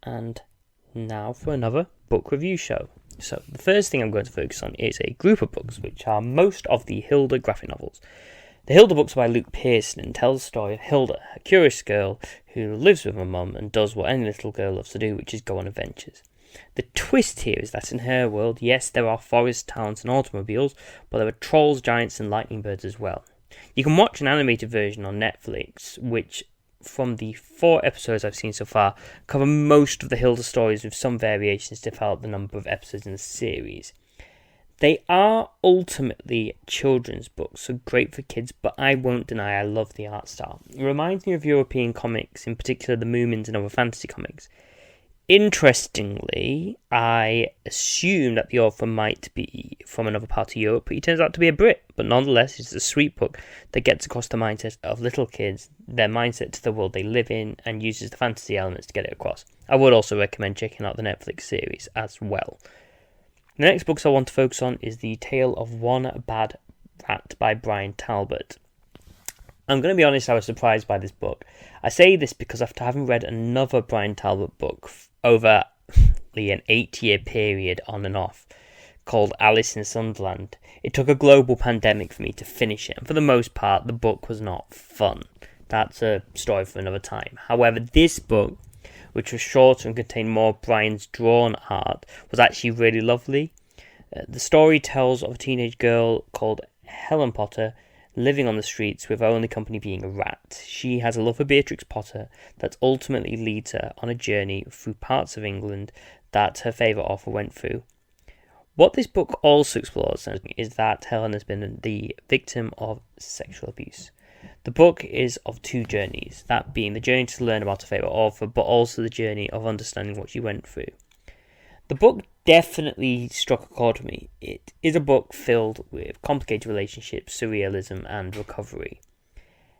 and now for another book review show. So the first thing I'm going to focus on is a group of books which are most of the Hilda graphic novels. The Hilda books are by Luke Pearson and tell the story of Hilda, a curious girl who lives with her mum and does what any little girl loves to do, which is go on adventures. The twist here is that in her world, yes, there are forests, towns and automobiles, but there are trolls, giants and lightning birds as well. You can watch an animated version on Netflix, which, from the 4 episodes I've seen so far, cover most of the Hilda stories with some variations to fill out the number of episodes in the series. They are ultimately children's books, so great for kids, but I won't deny I love the art style. It reminds me of European comics, in particular the Moomins and other fantasy comics. Interestingly, I assumed that the author might be from another part of Europe, but he turns out to be a Brit. But nonetheless, it's a sweet book that gets across the mindset of little kids, their mindset to the world they live in, and uses the fantasy elements to get it across. I would also recommend checking out the Netflix series as well. The next books I want to focus on is The Tale of One Bad Rat by Bryan Talbot. I'm going to be honest, I was surprised by this book. I say this because after having read another Bryan Talbot book over an 8-year period on and off, called Alice in Sunderland, it took a global pandemic for me to finish it, and for the most part, the book was not fun. That's a story for another time. However, this book, which was shorter and contained more of Bryan's drawn art, was actually really lovely. The story tells of a teenage girl called Helen Potter living on the streets with her only company being a rat. She has a love for Beatrix Potter that ultimately leads her on a journey through parts of England that her favourite author went through. What this book also explores is that Helen has been the victim of sexual abuse. The book is of 2 journeys, that being the journey to learn about her favourite author, but also the journey of understanding what she went through. The book definitely struck a chord with me. It is a book filled with complicated relationships, surrealism and recovery.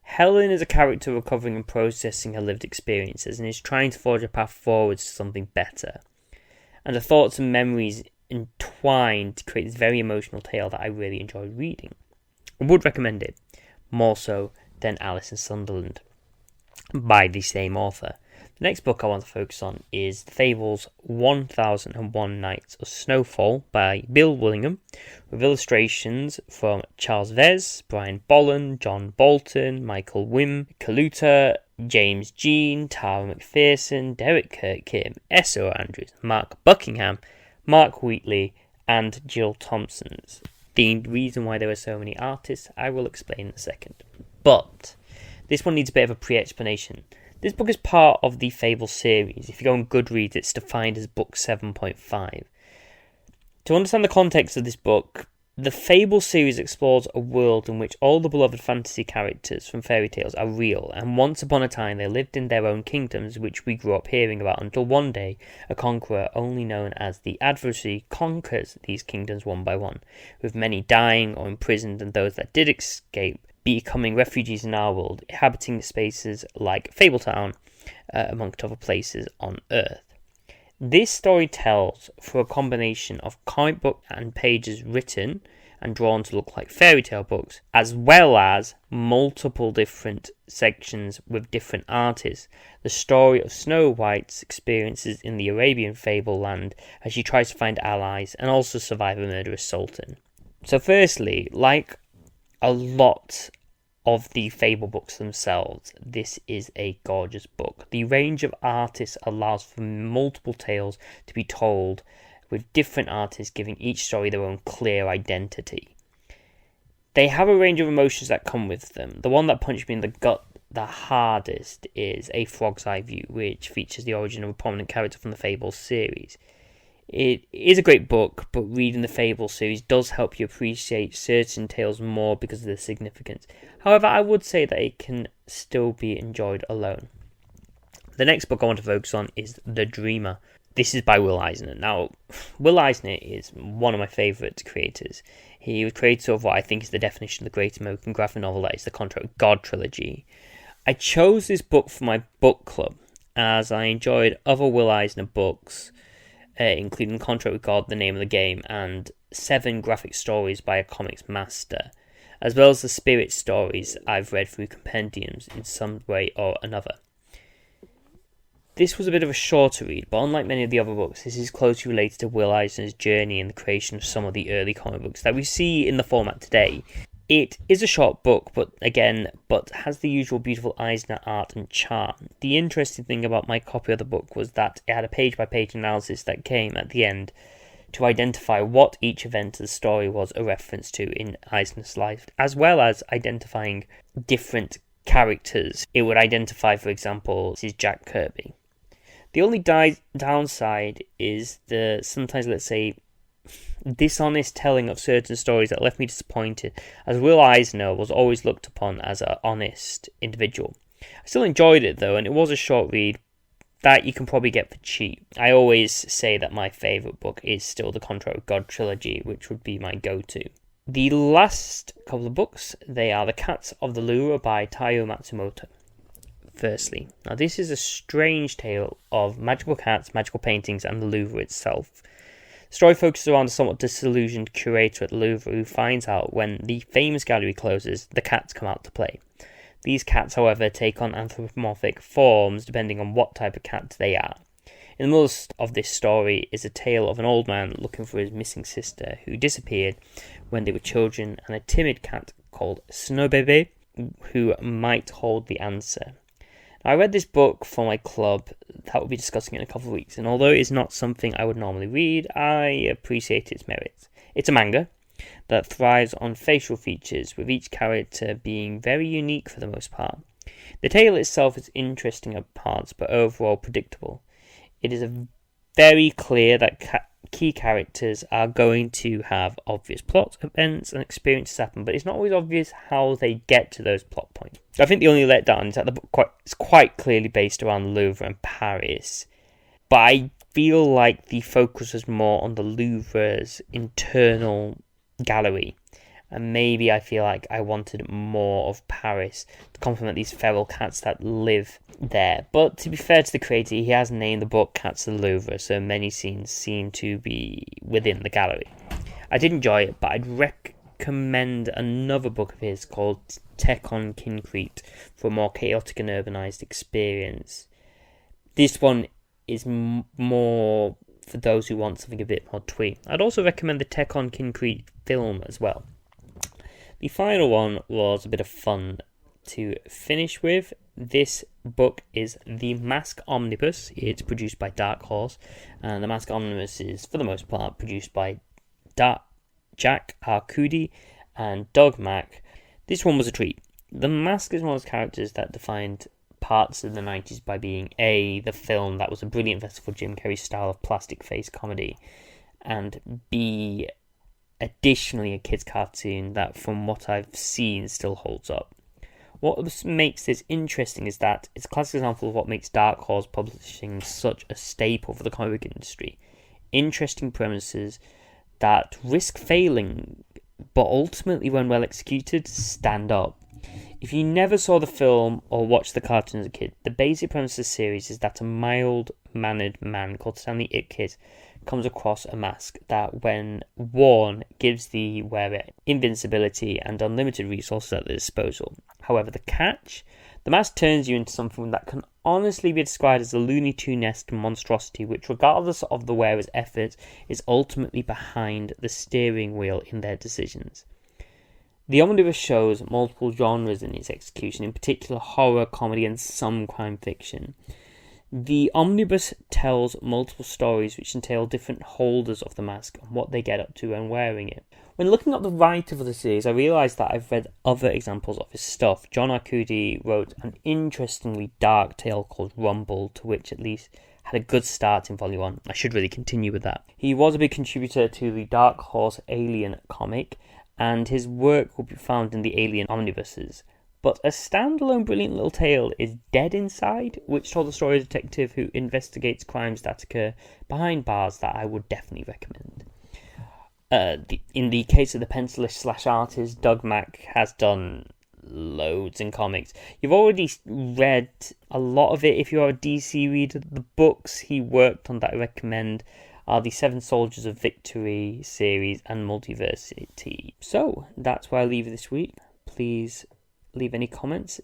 Helen is a character recovering and processing her lived experiences and is trying to forge a path forward to something better. And the thoughts and memories entwined to create this very emotional tale that I really enjoyed reading. I would recommend it, more so than Alice in Sunderland, by the same author. The next book I want to focus on is The Fables 1001 Nights of Snowfall by Bill Willingham, with illustrations from Charles Vez, Brian Bolland, John Bolton, Michael Wim Kaluta, James Jean, Tara McPherson, Derek Kirk Kim, S.O. Andrews, Mark Buckingham, Mark Wheatley, and Jill Thompson's. The reason why there are so many artists I will explain in a second. But this one needs a bit of a pre-explanation. This book is part of the Fable series. If you go on Goodreads, it's defined as book 7.5. To understand the context of this book, the Fable series explores a world in which all the beloved fantasy characters from fairy tales are real, and once upon a time they lived in their own kingdoms, which we grew up hearing about, until one day a conqueror, only known as the Adversary, conquers these kingdoms one by one, with many dying or imprisoned, and those that did escape becoming refugees in our world, inhabiting spaces like Fabletown, amongst other places on Earth. This story tells through a combination of comic book and pages written and drawn to look like fairy tale books, as well as multiple different sections with different artists, the story of Snow White's experiences in the Arabian fable land as she tries to find allies and also survive a murderous sultan. So firstly, like a lot of the Fable books themselves, this is a gorgeous book. The range of artists allows for multiple tales to be told, with different artists giving each story their own clear identity. They have a range of emotions that come with them. The one that punched me in the gut the hardest is A Frog's Eye View, which features the origin of a prominent character from the Fable series. It is a great book, but reading the Fable series does help you appreciate certain tales more because of their significance. However, I would say that it can still be enjoyed alone. The next book I want to focus on is The Dreamer. This is by Will Eisner. Now, Will Eisner is one of my favourite creators. He was creator of what I think is the definition of the great American graphic novel, that is the Contract with God trilogy. I chose this book for my book club as I enjoyed other Will Eisner books, including Contract with God, The Name of the Game, and 7 graphic stories by a comics master, as well as the spirit stories I've read through compendiums in some way or another. This was a bit of a shorter read, but unlike many of the other books, this is closely related to Will Eisner's journey in the creation of some of the early comic books that we see in the format today. It is a short book, but has the usual beautiful Eisner art and charm. The interesting thing about my copy of the book was that it had a page-by-page analysis that came at the end to identify what each event of the story was a reference to in Eisner's life, as well as identifying different characters. It would identify, for example, this is Jack Kirby. The only downside is the sometimes, let's say, dishonest telling of certain stories that left me disappointed, as Will Eisner was always looked upon as an honest individual. I still enjoyed it though, and it was a short read that you can probably get for cheap. I always say that my favourite book is still the Contract with God trilogy, which would be my go-to. The last couple of books, they are The Cats of the Louvre by Taiyo Matsumoto. Firstly, now this is a strange tale of magical cats, magical paintings, and the Louvre itself. The story focuses around a somewhat disillusioned curator at the Louvre who finds out when the famous gallery closes, the cats come out to play. These cats, however, take on anthropomorphic forms depending on what type of cat they are. In the middle of this story is a tale of an old man looking for his missing sister who disappeared when they were children, and a timid cat called Snowbebe who might hold the answer. I read this book for my club that we'll be discussing in a couple of weeks, and although it is not something I would normally read, I appreciate its merits. It's a manga that thrives on facial features, with each character being very unique for the most part. The tale itself is interesting at parts, but overall predictable. It is very clear that key characters are going to have obvious plot events and experiences happen, but it's not always obvious how they get to those plot points. I think the only letdown is that the book is quite clearly based around the Louvre and Paris, but I feel like the focus was more on the Louvre's internal gallery, and maybe I feel like I wanted more of Paris to complement these feral cats that live there. But to be fair to the creator, he has named the book Cats of the Louvre, so many scenes seem to be within the gallery. I did enjoy it, but I'd recommend another book of his called Tekon Kincrete for a more chaotic and urbanized experience. This one is more for those who want something a bit more twee. I'd also recommend the Tekon Kincrete film as well. The final one was a bit of fun to finish with. This book is The Mask Omnibus. It's produced by Dark Horse, and The Mask Omnibus is, for the most part, produced by Jack Arcudi and Doug Mack. This one was a treat. The Mask is one of those characters that defined parts of the 90s by being A, the film that was a brilliant vessel for Jim Carrey's style of plastic face comedy, and B, additionally a kids' cartoon that, from what I've seen, still holds up. What makes this interesting is that it's a classic example of what makes Dark Horse Publishing such a staple for the comic book industry. Interesting premises that risk failing, but ultimately, when well executed, stand up. If you never saw the film or watched the cartoon as a kid, the basic premise of the series is that a mild-mannered man called Stanley Ipkiss comes across a mask that, when worn, gives the wearer invincibility and unlimited resources at their disposal. However, the catch? The mask turns you into something that can honestly be described as a Looney Tunes-esque monstrosity which, regardless of the wearer's efforts, is ultimately behind the steering wheel in their decisions. The omnibus shows multiple genres in its execution, in particular horror, comedy, and some crime fiction. The omnibus tells multiple stories which entail different holders of the mask and what they get up to when wearing it. When looking up the writer for the series, I realised that I've read other examples of his stuff. John Arcudi wrote an interestingly dark tale called Rumble, to which at least had a good start in Volume 1. I should really continue with that. He was a big contributor to the Dark Horse Alien comic, and his work will be found in the Alien omnibuses. But a standalone brilliant little tale is Dead Inside, which told the story of a detective who investigates crimes that occur behind bars, that I would definitely recommend. In the case of the pencilist / artist, Doug Mack has done loads in comics. You've already read a lot of it if you're a DC reader. The books he worked on that I recommend are the Seven Soldiers of Victory series and Multiversity. So, that's where I leave it this week. Please leave any comments